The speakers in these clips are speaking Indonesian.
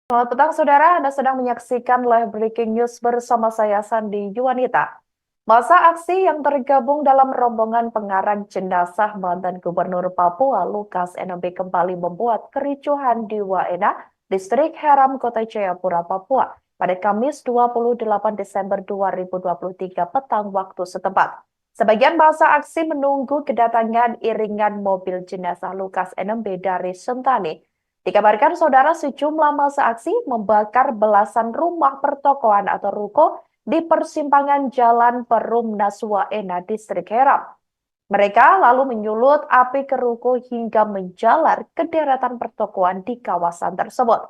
Selamat petang, saudara. Anda sedang menyaksikan live breaking news bersama saya, Sandi Yuwanita. Masa aksi yang tergabung dalam rombongan pengarang jenazah mantan Gubernur Papua Lukas NMB kembali membuat kericuhan di Waena, Distrik Heram, Kota Jayapura, Papua, pada Kamis 28 Desember 2023 petang waktu setempat. Sebagian masa aksi menunggu kedatangan iringan mobil jenazah Lukas NMB dari Sentani. Dikabarkan saudara sejumlah massa aksi membakar belasan rumah pertokoan atau ruko di persimpangan Jalan Perum Naswaena, Distrik Heram. Mereka lalu menyulut api ke ruko hingga menjalar ke deretan pertokoan di kawasan tersebut.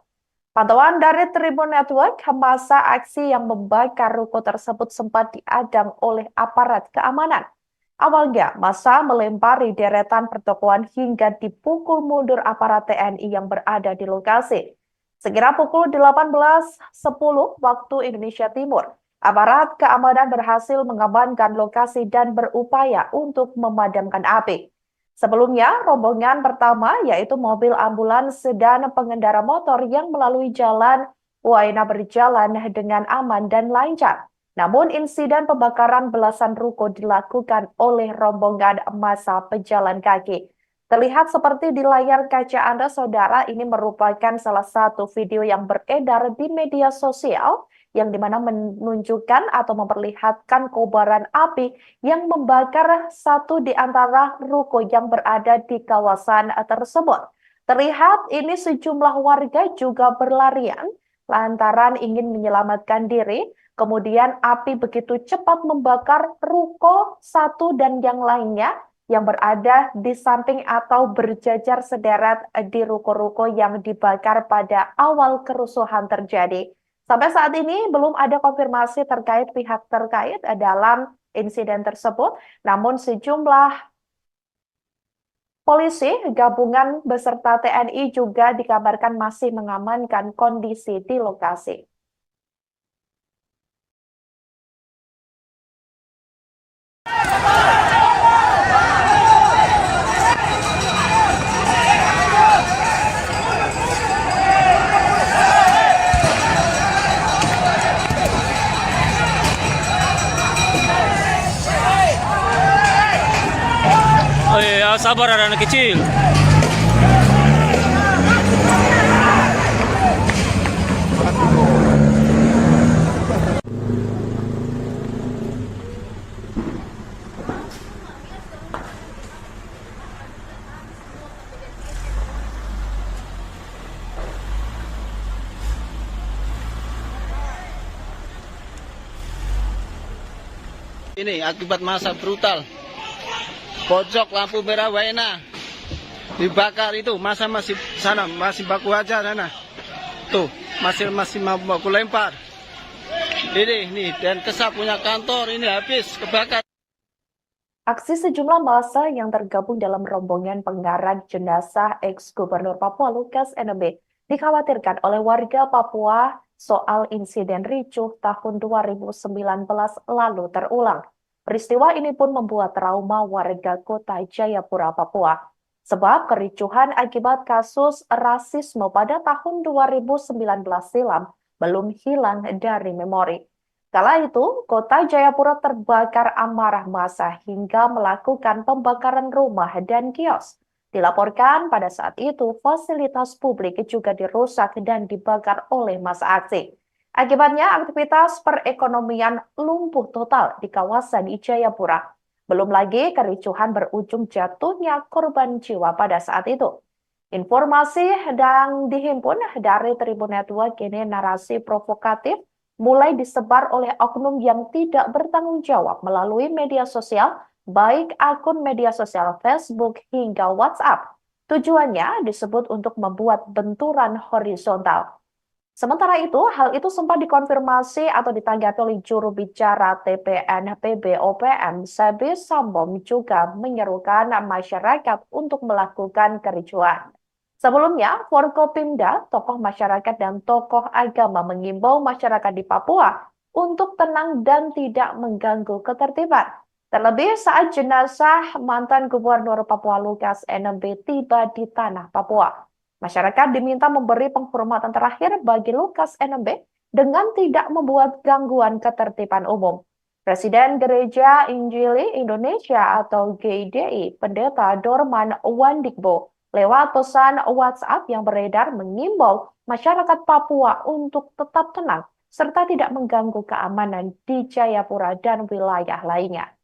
Pantauan dari Tribun Network, massa aksi yang membakar ruko tersebut sempat diadang oleh aparat keamanan. Awalnya, massa melempari deretan pertokoan hingga dipukul mundur aparat TNI yang berada di lokasi. Sekira pukul 18.10 waktu Indonesia Timur, aparat keamanan berhasil mengamankan lokasi dan berupaya untuk memadamkan api. Sebelumnya, rombongan pertama yaitu mobil ambulans dan pengendara motor yang melalui jalan Waena berjalan dengan aman dan lancar. Namun insiden pembakaran belasan ruko dilakukan oleh rombongan massa pejalan kaki. Terlihat seperti di layar kaca Anda, saudara, ini merupakan salah satu video yang beredar di media sosial yang dimana menunjukkan atau memperlihatkan kobaran api yang membakar satu di antara ruko yang berada di kawasan tersebut. Terlihat ini sejumlah warga juga berlarian lantaran ingin menyelamatkan diri. Kemudian api begitu cepat membakar ruko satu dan yang lainnya yang berada di samping atau berjajar sederet di ruko-ruko yang dibakar pada awal kerusuhan terjadi. Sampai saat ini belum ada konfirmasi terkait pihak terkait dalam insiden tersebut, namun sejumlah polisi gabungan beserta TNI juga dikabarkan masih mengamankan kondisi di lokasi. Oh iya, sabar ada anak kecil. Ini akibat masa brutal. Pojok lampu merah Waena dibakar itu, masa masih sana, masih baku aja sana. Tuh, masih mau baku lempar. Ini nih, dan Kesap punya kantor ini habis kebakar. Aksi sejumlah massa yang tergabung dalam rombongan pengarang jenazah ex-gubernur Papua Lukas NMB dikhawatirkan oleh warga Papua soal insiden ricuh tahun 2019 lalu terulang. Peristiwa ini pun membuat trauma warga kota Jayapura, Papua. Sebab kericuhan akibat kasus rasisme pada tahun 2019 silam belum hilang dari memori. Kala itu, kota Jayapura terbakar amarah massa hingga melakukan pembakaran rumah dan kios. Dilaporkan pada saat itu, fasilitas publik juga dirusak dan dibakar oleh massa aksi. Akibatnya, aktivitas perekonomian lumpuh total di kawasan Jayapura. Belum lagi kericuhan berujung jatuhnya korban jiwa pada saat itu. Informasi yang dihimpun dari Tribun Network ini narasi provokatif mulai disebar oleh oknum yang tidak bertanggung jawab melalui media sosial, baik akun media sosial Facebook hingga WhatsApp. Tujuannya disebut untuk membuat benturan horizontal. Sementara itu, hal itu sempat dikonfirmasi atau ditanggapi oleh juru bicara TPN PBOPM, Sebi Sambom juga menyerukan masyarakat untuk melakukan kericuan. Sebelumnya, Forkopimda, tokoh masyarakat dan tokoh agama mengimbau masyarakat di Papua untuk tenang dan tidak mengganggu ketertiban. Terlebih saat jenazah mantan Gubernur Papua Lukas NMB tiba di tanah Papua. Masyarakat diminta memberi penghormatan terakhir bagi Lukas NMB dengan tidak membuat gangguan ketertiban umum. Presiden Gereja Injili Indonesia atau GIDI, Pendeta Dorman Wandikbo, lewat pesan WhatsApp yang beredar mengimbau masyarakat Papua untuk tetap tenang serta tidak mengganggu keamanan di Jayapura dan wilayah lainnya.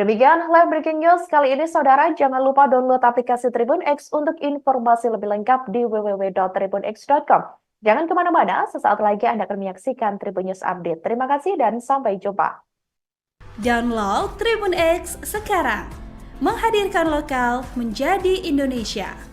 Demikian live breaking news kali ini, saudara. Jangan lupa download aplikasi Tribun X untuk informasi lebih lengkap di www.tribunx.com. Jangan kemana-mana, sesaat lagi Anda akan menyaksikan Tribun News Update. Terima kasih dan sampai jumpa. Download Tribun X sekarang, menghadirkan lokal menjadi Indonesia.